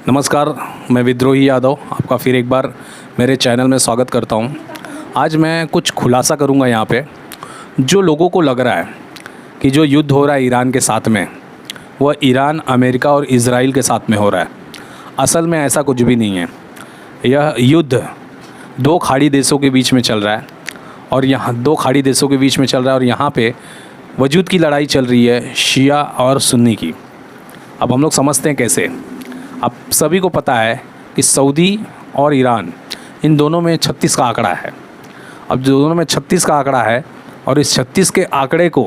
नमस्कार, मैं विद्रोही यादव आपका फिर एक बार मेरे चैनल में स्वागत करता हूं। आज मैं कुछ खुलासा करूंगा यहाँ पे। जो लोगों को लग रहा है कि जो युद्ध हो रहा है ईरान के साथ में, वह ईरान, अमेरिका और इजराइल के साथ में हो रहा है। असल में ऐसा कुछ भी नहीं है। यह युद्ध दो खाड़ी देशों के बीच में चल रहा है और यहाँ दो खाड़ी देशों के बीच में चल रहा है और यहाँ पे वजूद की लड़ाई चल रही है शिया और सुन्नी की। अब हम लोग समझते हैं कैसे। अब सभी को पता है कि सऊदी और ईरान, इन दोनों में 36 का आंकड़ा है। अब जो दोनों में 36 का आंकड़ा है और इस 36 के आंकड़े को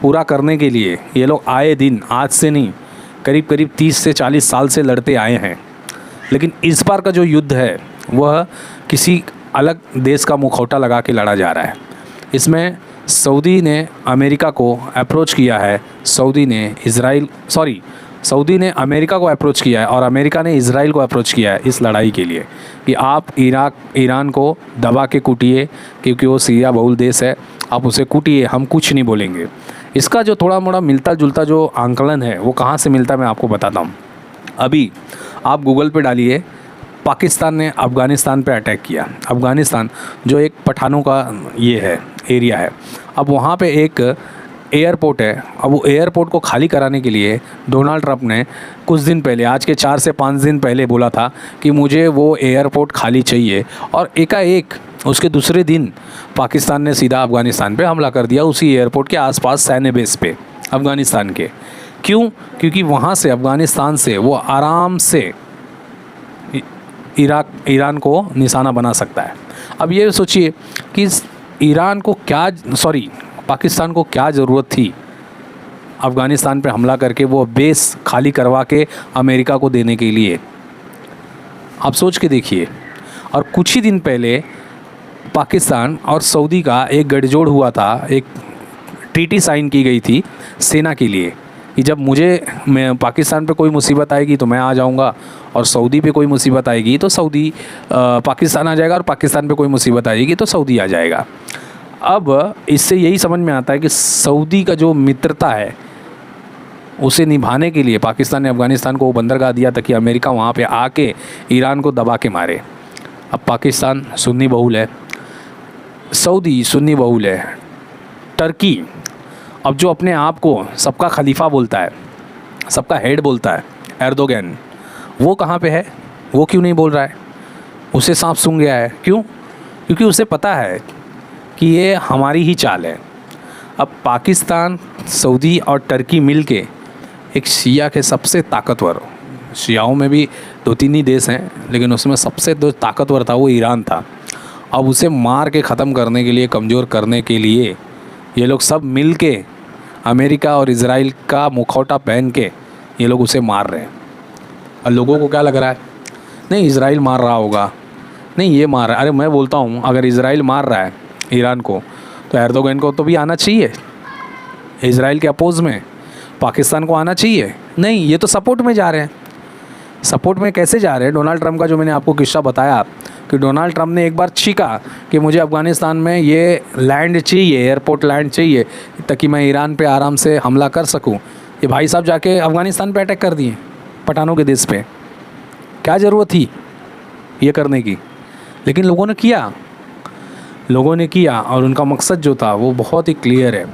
पूरा करने के लिए ये लोग आए दिन, आज से नहीं, करीब करीब 30 से 40 साल से लड़ते आए हैं। लेकिन इस बार का जो युद्ध है वह किसी अलग देश का मुखौटा लगा के लड़ा जा रहा है। इसमें सऊदी ने अमेरिका को अप्रोच किया है, सऊदी ने अमेरिका को अप्रोच किया है और अमेरिका ने इजराइल को अप्रोच किया है इस लड़ाई के लिए कि आप ईरान को दबा के कूटिए, क्योंकि वो सिया बहुल देश है, आप उसे कूटिए, हम कुछ नहीं बोलेंगे। इसका जो थोड़ा मोड़ा मिलता जुलता जो आंकलन है वो कहाँ से मिलता है मैं आपको बताता हूँ। अभी आप गूगल पे डालिए, पाकिस्तान ने अफ़गानिस्तान पे अटैक किया। अफ़गानिस्तान जो एक पठानों का ये है, एरिया है। अब वहाँ पे एक एयरपोर्ट है। अब वो एयरपोर्ट को खाली कराने के लिए डोनाल्ड ट्रंप ने कुछ दिन पहले, आज के 4 से 5 दिन पहले बोला था कि मुझे वो एयरपोर्ट खाली चाहिए, और एकाएक उसके दूसरे दिन पाकिस्तान ने सीधा अफ़गानिस्तान पे हमला कर दिया, उसी एयरपोर्ट के आसपास सैन्य बेस पे अफ़गानिस्तान के। क्यों? क्योंकि वहाँ से, अफ़गानिस्तान से वो आराम से ईरान को निशाना बना सकता है। अब ये सोचिए कि पाकिस्तान को क्या ज़रूरत थी अफ़गानिस्तान पे हमला करके वो बेस खाली करवा के अमेरिका को देने के लिए। आप सोच के देखिए। और कुछ ही दिन पहले पाकिस्तान और सऊदी का एक गठजोड़ हुआ था, एक ट्रीटी साइन की गई थी सेना के लिए कि जब मैं पाकिस्तान पे कोई मुसीबत आएगी तो मैं आ जाऊंगा, और सऊदी पे कोई मुसीबत आएगी तो सऊदी पाकिस्तान आ जाएगा, और पाकिस्तान पे कोई मुसीबत आएगी तो सऊदी आ जाएगा। अब इससे यही समझ में आता है कि सऊदी का जो मित्रता है उसे निभाने के लिए पाकिस्तान ने अफ़गानिस्तान को बंदरगाह दिया ताकि अमेरिका वहाँ पे आके ईरान को दबा के मारे। अब पाकिस्तान सुन्नी बहुल है, सऊदी सुन्नी बहुल है, टर्की अब जो अपने आप को सबका खलीफा बोलता है, सबका हेड बोलता है, एर्दोगन, वो कहाँ पे है? वो क्यों नहीं बोल रहा है? उसे सांप सूंघ गया है। क्यों? क्योंकि उसे पता है कि ये हमारी ही चाल है। अब पाकिस्तान, सऊदी और टर्की मिलके एक शिया के सबसे ताकतवर, शियाओं में भी 2-3 ही देश हैं, लेकिन उसमें सबसे जो ताकतवर था वो ईरान था। अब उसे मार के ख़त्म करने के लिए, कमज़ोर करने के लिए ये लोग सब मिल के, अमेरिका और इजराइल का मुखौटा पहन के ये लोग उसे मार रहे हैं। और लोगों को क्या लग रहा है? नहीं, इजराइल मार रहा होगा, नहीं ये मार रहा है। अरे मैं बोलता हूँ, अगर इजराइल मार रहा है ईरान को तो एर्दोगन को तो भी आना चाहिए इजराइल के अपोज़ में। पाकिस्तान को आना चाहिए? नहीं, ये तो सपोर्ट में जा रहे हैं। सपोर्ट में कैसे जा रहे हैं? डोनाल्ड ट्रंप का जो मैंने आपको किस्सा बताया कि डोनाल्ड ट्रंप ने एक बार छीका कि मुझे अफ़गानिस्तान में ये लैंड चाहिए, एयरपोर्ट लैंड चाहिए, ताकि मैं ईरान पे आराम से हमला कर सकूं। ये भाई साहब जाके अफ़गानिस्तान पे अटैक कर दिए, पठानों के देश पे। क्या ज़रूरत थी ये करने की? लेकिन लोगों ने किया और उनका मकसद जो था वो बहुत ही क्लियर है।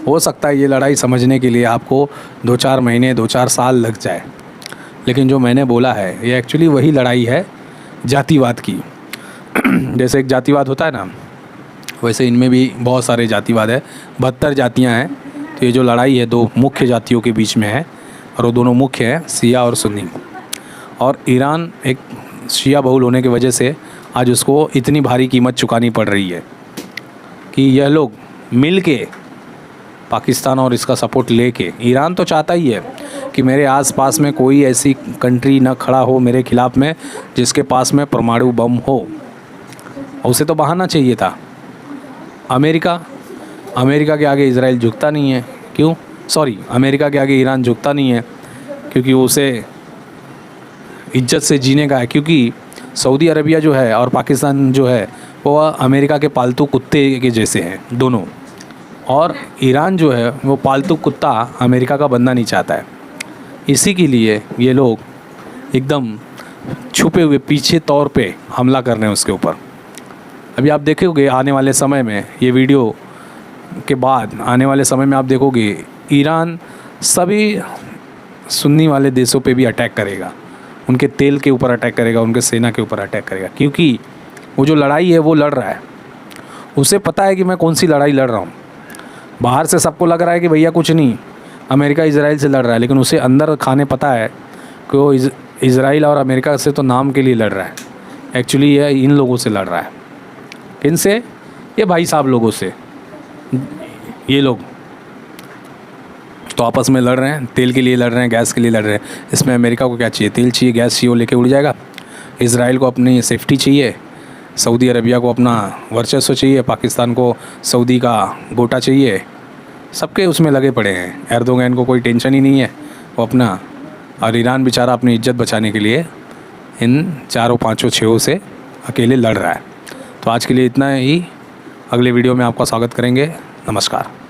हो सकता है ये लड़ाई समझने के लिए आपको 2-4 महीने, 2-4 साल लग जाए, लेकिन जो मैंने बोला है ये एक्चुअली वही लड़ाई है जातिवाद की। जैसे एक जातिवाद होता है ना, वैसे इनमें भी बहुत सारे जातिवाद है। 72 जातियाँ हैं। तो ये जो लड़ाई है 2 मुख्य जातियों के बीच में है, और वो दोनों मुख्य हैं शिया और सुन्नी। और ईरान एक शिया बहुल होने की वजह से आज उसको इतनी भारी कीमत चुकानी पड़ रही है कि यह लोग मिल के, पाकिस्तान और इसका सपोर्ट लेके, ईरान तो चाहता ही है कि मेरे आसपास में कोई ऐसी कंट्री ना खड़ा हो मेरे खिलाफ़ में जिसके पास में परमाणु बम हो। उसे तो बहाना चाहिए था। अमेरिका के आगे इजराइल झुकता नहीं है। क्यों? अमेरिका के आगे ईरान झुकता नहीं है क्योंकि उसे इज्जत से जीने का है। क्योंकि सऊदी अरबिया जो है और पाकिस्तान जो है वो अमेरिका के पालतू कुत्ते के जैसे हैं दोनों, और ईरान जो है वो पालतू कुत्ता अमेरिका का बनना नहीं चाहता है। इसी के लिए ये लोग एकदम छुपे हुए पीछे तौर पे हमला कर रहे हैं उसके ऊपर। अभी आप देखोगे आने वाले समय में, ये वीडियो के बाद आने वाले समय में आप देखोगे ईरान सभी सुन्नी वाले देशों पे भी अटैक करेगा, उनके तेल के ऊपर अटैक करेगा, उनके सेना के ऊपर अटैक करेगा, क्योंकि वो जो लड़ाई है वो लड़ रहा है, उसे पता है कि मैं कौन सी लड़ाई लड़ रहा हूँ। बाहर से सबको लग रहा है कि भैया कुछ नहीं, अमेरिका इजराइल से लड़ रहा है, लेकिन उसे अंदर खाने पता है कि वो इजराइल और अमेरिका से तो नाम के लिए लड़ रहा है, एक्चुअली ये इन लोगों से लड़ रहा है। किनसे? ये भाई साहब लोगों से। ये लोग तो आपस में लड़ रहे हैं, तेल के लिए लड़ रहे हैं, गैस के लिए लड़ रहे हैं। इसमें अमेरिका को क्या चाहिए? तेल चाहिए, गैस चाहिए, वो लेके उड़ जाएगा। इजराइल को अपनी सेफ्टी चाहिए, सऊदी अरबिया को अपना वर्चस्व चाहिए, पाकिस्तान को सऊदी का गोटा चाहिए। सबके उसमें लगे पड़े हैं। एर्दोगन को कोई टेंशन ही नहीं है, वो अपना, और ईरान बेचारा अपनी इज्जत बचाने के लिए इन 4-5-6 से अकेले लड़ रहा है। तो आज के लिए इतना ही, अगले वीडियो में आपका स्वागत करेंगे। नमस्कार।